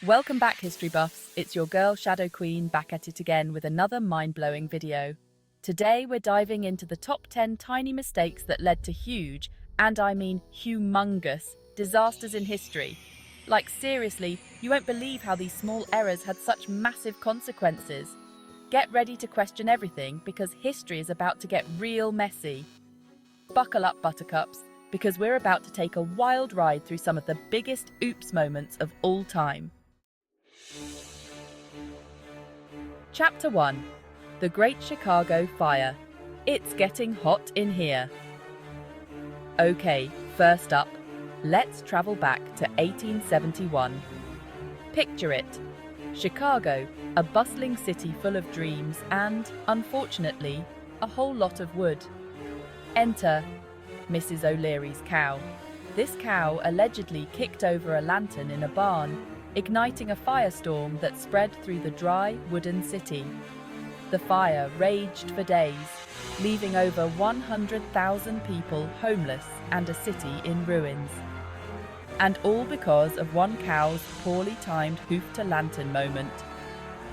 Welcome back, history buffs. It's your girl, Shadow Queen, back at it again with another mind-blowing video. Today, we're diving into the top 10 tiny mistakes that led to huge, and I mean humongous, disasters in history. Like, seriously, you won't believe how these small errors had such massive consequences. Get ready to question everything because history is about to get real messy. Buckle up, buttercups, because we're about to take a wild ride through some of the biggest oops moments of all time. Chapter 1. The Great Chicago Fire. It's getting hot in here. Okay, first up, let's travel back to 1871. Picture it. Chicago, a bustling city full of dreams and, unfortunately, a whole lot of wood. Enter Mrs. O'Leary's cow. This cow allegedly kicked over a lantern in a barn, igniting a firestorm that spread through the dry, wooden city. The fire raged for days, leaving over 100,000 people homeless and a city in ruins. And all because of one cow's poorly timed hoof-to-lantern moment.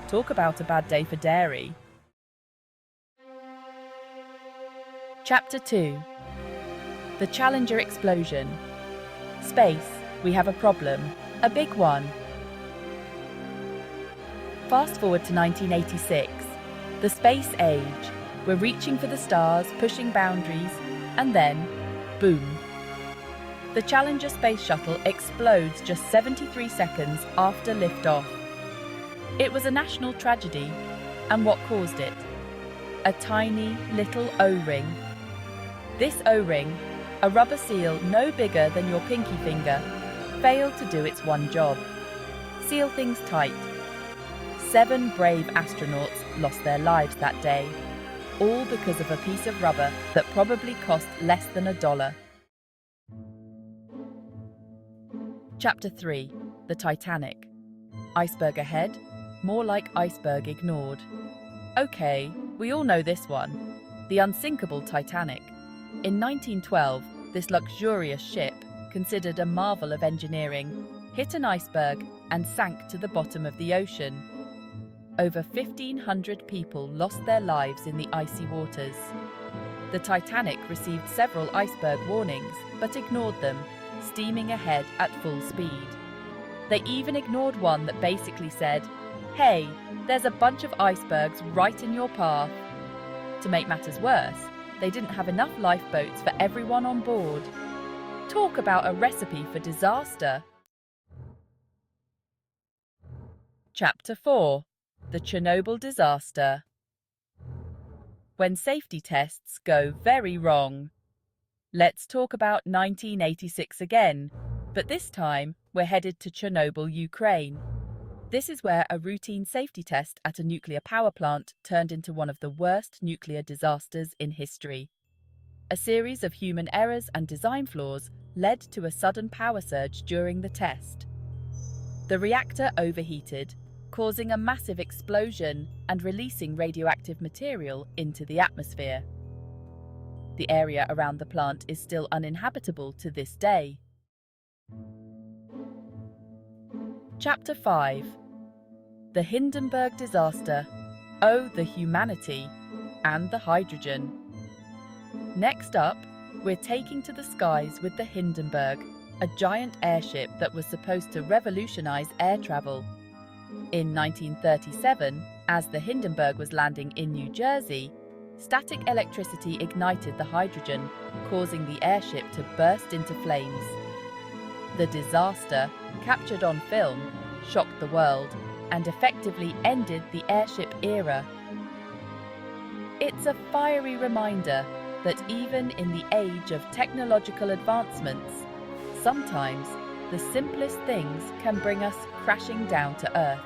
Talk about a bad day for dairy. Chapter 2. The Challenger Explosion. Space, we have a problem. A big one. Fast forward to 1986. The space age. We're reaching for the stars, pushing boundaries, and then, boom. The Challenger space shuttle explodes just 73 seconds after liftoff. It was a national tragedy, and what caused it? A tiny little O-ring. This O-ring, a rubber seal no bigger than your pinky finger, failed to do its one job. Seal things tight. 7 brave astronauts lost their lives that day, all because of a piece of rubber that probably cost less than $1. Chapter 3. The Titanic. Iceberg ahead, more like iceberg ignored. Okay, we all know this one. The unsinkable Titanic. In 1912, this luxurious ship, considered a marvel of engineering, hit an iceberg and sank to the bottom of the ocean. Over 1,500 people lost their lives in the icy waters. The Titanic received several iceberg warnings, but ignored them, steaming ahead at full speed. They even ignored one that basically said, "Hey, there's a bunch of icebergs right in your path." To make matters worse, they didn't have enough lifeboats for everyone on board. Talk about a recipe for disaster. Chapter 4. The Chernobyl Disaster. When safety tests go very wrong. Let's talk about 1986 again, but this time we're headed to Chernobyl, Ukraine. This is where a routine safety test at a nuclear power plant turned into one of the worst nuclear disasters in history. A series of human errors and design flaws led to a sudden power surge during the test. The reactor overheated, causing a massive explosion and releasing radioactive material into the atmosphere. The area around the plant is still uninhabitable to this day. Chapter 5. The Hindenburg Disaster. Oh, the humanity and the hydrogen. Next up, we're taking to the skies with the Hindenburg, a giant airship that was supposed to revolutionize air travel. In 1937, as the Hindenburg was landing in New Jersey, static electricity ignited the hydrogen, causing the airship to burst into flames. The disaster, captured on film, shocked the world and effectively ended the airship era. It's a fiery reminder that even in the age of technological advancements, sometimes the simplest things can bring us crashing down to earth.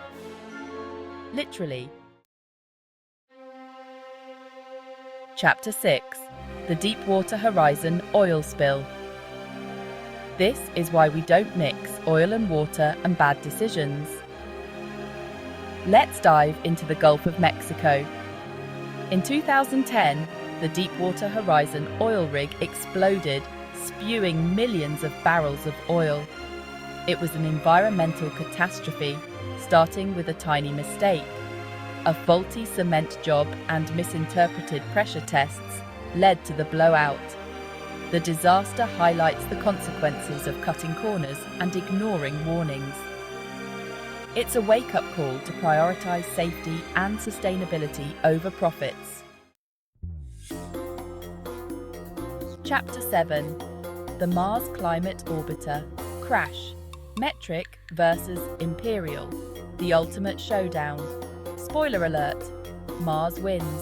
Literally. Chapter 6. The Deepwater Horizon Oil Spill. This is why we don't mix oil and water and bad decisions. Let's dive into the Gulf of Mexico. In 2010, the Deepwater Horizon oil rig exploded, spewing millions of barrels of oil. It was an environmental catastrophe, starting with a tiny mistake. A faulty cement job and misinterpreted pressure tests led to the blowout. The disaster highlights the consequences of cutting corners and ignoring warnings. It's a wake-up call to prioritize safety and sustainability over profits. Chapter 7. The Mars Climate Orbiter. Crash. Metric versus Imperial. The ultimate showdown. Spoiler alert. Mars wins.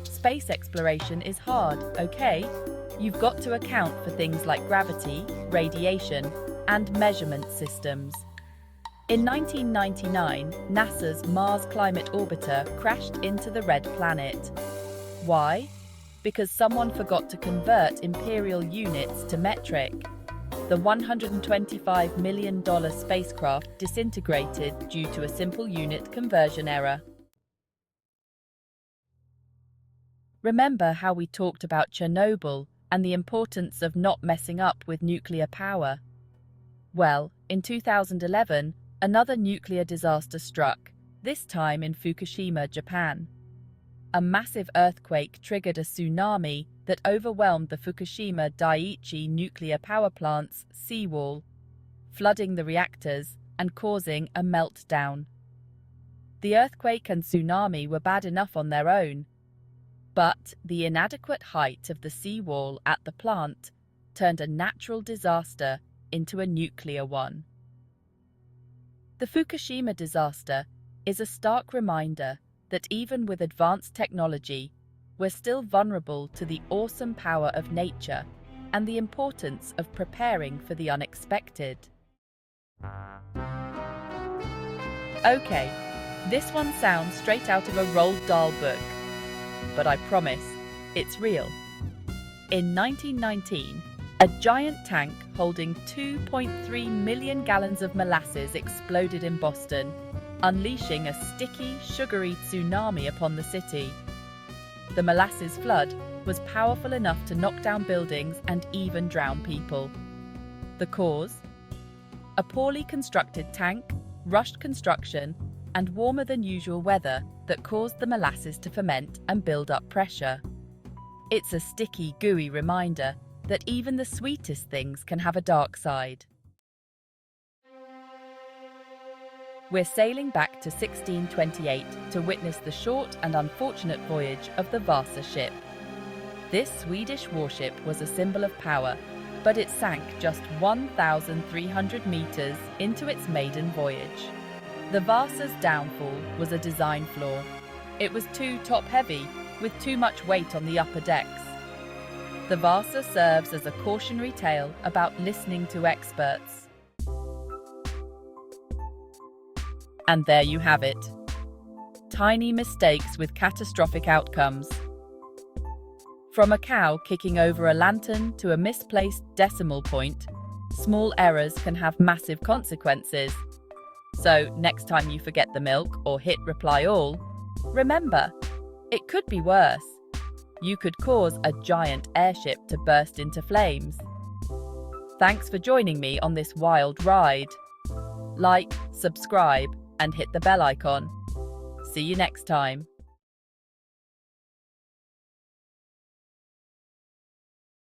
Space exploration is hard, okay? You've got to account for things like gravity, radiation, and measurement systems. In 1999, NASA's Mars Climate Orbiter crashed into the red planet. Why? Because someone forgot to convert imperial units to metric. The $125 million spacecraft disintegrated due to a simple unit conversion error. Remember how we talked about Chernobyl and the importance of not messing up with nuclear power? Well, in 2011, another nuclear disaster struck, this time in Fukushima, Japan. A massive earthquake triggered a tsunami that overwhelmed the Fukushima Daiichi nuclear power plant's seawall, flooding the reactors and causing a meltdown. The earthquake and tsunami were bad enough on their own, but the inadequate height of the seawall at the plant turned a natural disaster into a nuclear one. The Fukushima disaster is a stark reminder that even with advanced technology, we're still vulnerable to the awesome power of nature and the importance of preparing for the unexpected. Okay, this one sounds straight out of a Roald Dahl book, but I promise, it's real. In 1919, a giant tank holding 2.3 million gallons of molasses exploded in Boston, unleashing a sticky, sugary tsunami upon the city. The molasses flood was powerful enough to knock down buildings and even drown people. The cause? A poorly constructed tank, rushed construction, and warmer than usual weather that caused the molasses to ferment and build up pressure. It's a sticky, gooey reminder that even the sweetest things can have a dark side. We're sailing back to 1628 to witness the short and unfortunate voyage of the Vasa ship. This Swedish warship was a symbol of power, but it sank just 1,300 meters into its maiden voyage. The Vasa's downfall was a design flaw. It was too top-heavy, with too much weight on the upper decks. The Vasa serves as a cautionary tale about listening to experts. And there you have it. Tiny mistakes with catastrophic outcomes. From a cow kicking over a lantern to a misplaced decimal point, small errors can have massive consequences. So, next time you forget the milk or hit reply all, remember, it could be worse. You could cause a giant airship to burst into flames. Thanks for joining me on this wild ride. Like, subscribe, and hit the bell icon. See you next time.